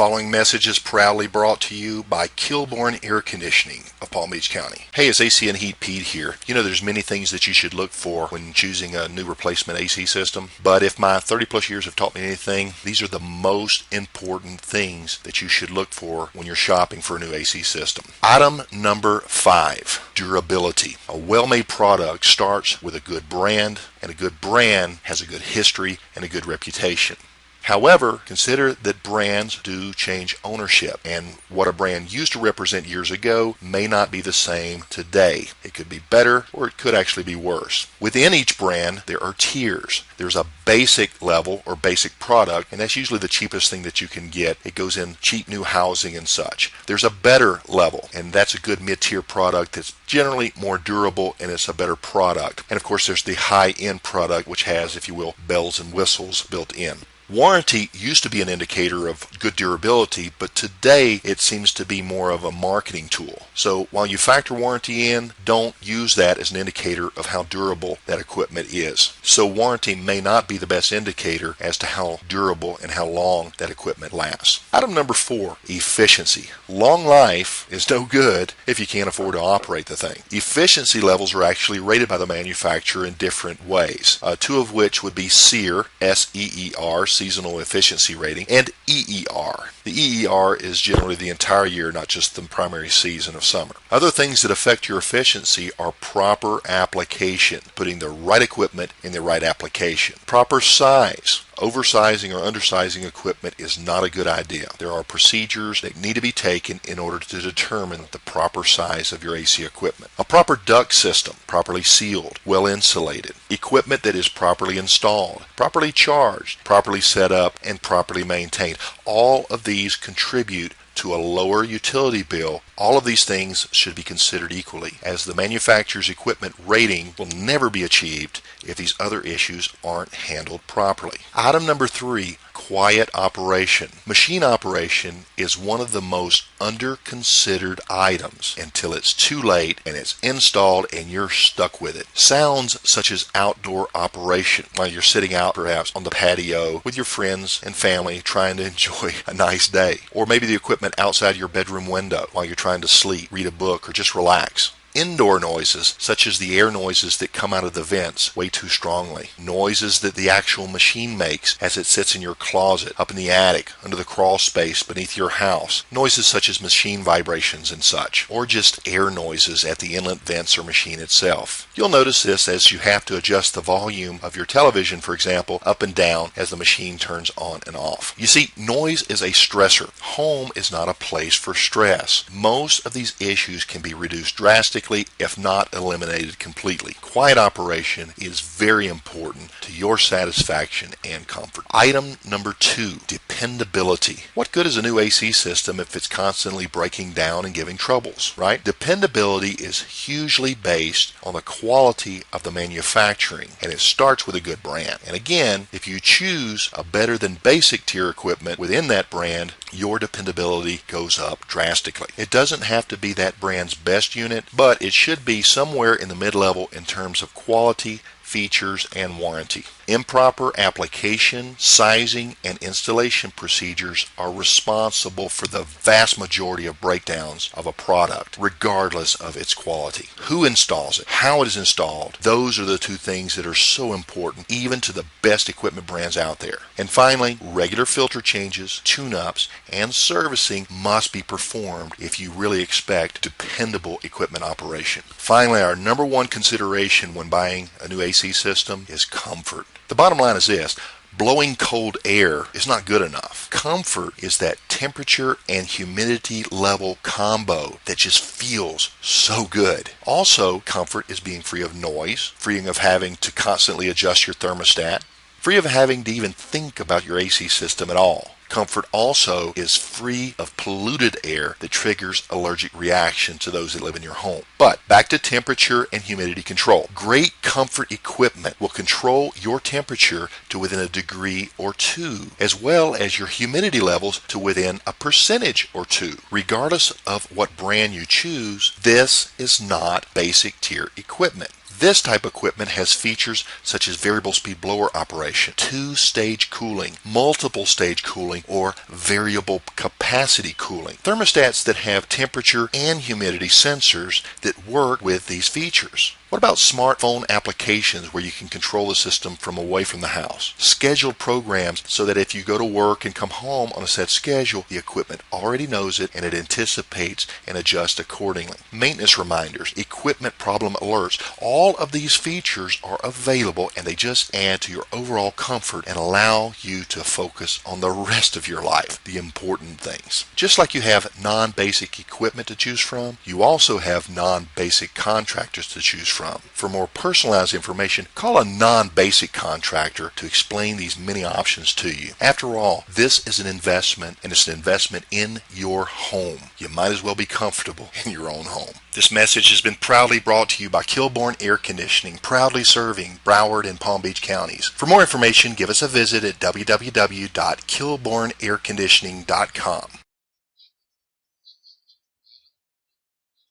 following message is proudly brought to you by Kilborn Air Conditioning of Palm Beach County. Hey, it's AC and Heat Pete here. You know, there's many things that you should look for when choosing a new replacement AC system, but if my 30 plus years have taught me anything, these are the most important things that you should look for when you're shopping for a new AC system. Item number 5, durability. A well-made product starts with a good brand, and a good brand has a good history and a good reputation. However, consider that brands do change ownership, and what a brand used to represent years ago may not be the same today. It could be better, or it could actually be worse. Within each brand, there are tiers. There's a basic level or basic product, and that's usually the cheapest thing that you can get. It goes in cheap new housing and such. There's a better level, and that's a good mid-tier product that's generally more durable, and it's a better product. And of course, there's the high-end product, which has, if you will, bells and whistles built in. Warranty used to be an indicator of good durability, but today it seems to be more of a marketing tool. So while you factor warranty in, don't use that as an indicator of how durable that equipment is. So warranty may not be the best indicator as to how durable and how long that equipment lasts. Item number 4, efficiency. Long life is no good if you can't afford to operate the thing. Efficiency levels are actually rated by the manufacturer in different ways, two of which would be SEER, S-E-E-R, seasonal efficiency rating, and EER. The EER is generally the entire year, not just the primary season of summer. Other things that affect your efficiency are proper application, putting the right equipment in the right application. Proper size. Oversizing or undersizing equipment is not a good idea. There are procedures that need to be taken in order to determine the proper size of your AC equipment. A proper duct system, properly sealed, well insulated. Equipment that is properly installed, properly charged, properly set up, and properly maintained. All of these contribute to a lower utility bill. All of these things should be considered equally, as the manufacturer's equipment rating will never be achieved if these other issues aren't handled properly. Item number 3, quiet operation. Machine operation is one of the most under-considered items until it's too late and it's installed and you're stuck with it. Sounds such as outdoor operation, while you're sitting out perhaps on the patio with your friends and family trying to enjoy a nice day. Or maybe the equipment outside your bedroom window while you're trying to sleep, read a book, or just relax. Indoor noises, such as the air noises that come out of the vents way too strongly. Noises that the actual machine makes as it sits in your closet, up in the attic, under the crawl space beneath your house. Noises such as machine vibrations and such, or just air noises at the inlet vents or machine itself. You'll notice this as you have to adjust the volume of your television, for example, up and down as the machine turns on and off. You see, noise is a stressor. Home is not a place for stress. Most of these issues can be reduced drastically, if not eliminated completely. Quiet operation is very important to your satisfaction and comfort. Item number 2, dependability. What good is a new AC system if it's constantly breaking down and giving troubles, right? Dependability is hugely based on the quality of the manufacturing, and it starts with a good brand. And again, if you choose a better than basic tier equipment within that brand, your dependability goes up drastically. It doesn't have to be that brand's best unit, but it should be somewhere in the mid-level in terms of quality, features, and warranty. Improper application, sizing, and installation procedures are responsible for the vast majority of breakdowns of a product, regardless of its quality. Who installs it? How it is installed? Those are the 2 things that are so important, even to the best equipment brands out there. And finally, regular filter changes, tune-ups, and servicing must be performed if you really expect dependable equipment operation. Finally, our number 1 consideration when buying a new AC system is comfort. The bottom line is this: blowing cold air is not good enough. Comfort is that temperature and humidity level combo that just feels so good. Also, comfort is being free of noise, freeing of having to constantly adjust your thermostat, free of having to even think about your AC system at all. Comfort also is free of polluted air that triggers allergic reaction to those that live in your home. But back to temperature and humidity control. Great comfort equipment will control your temperature to within a degree or 2, as well as your humidity levels to within a percentage or 2. Regardless of what brand you choose, this is not basic tier equipment. This type of equipment has features such as variable speed blower operation, two-stage cooling, multiple stage cooling, or variable capacity cooling. Thermostats that have temperature and humidity sensors that work with these features. What about smartphone applications where you can control the system from away from the house? Scheduled programs so that if you go to work and come home on a set schedule, the equipment already knows it and it anticipates and adjusts accordingly. Maintenance reminders, equipment problem alerts, all of these features are available and they just add to your overall comfort and allow you to focus on the rest of your life, the important things. Just like you have non-basic equipment to choose from, you also have non-basic contractors to choose from. For more personalized information, call a non-basic contractor to explain these many options to you. After all, this is an investment, and it's an investment in your home. You might as well be comfortable in your own home. This message has been proudly brought to you by Kilbourne Air Conditioning, proudly serving Broward and Palm Beach counties. For more information, give us a visit at www.kilbourneairconditioning.com.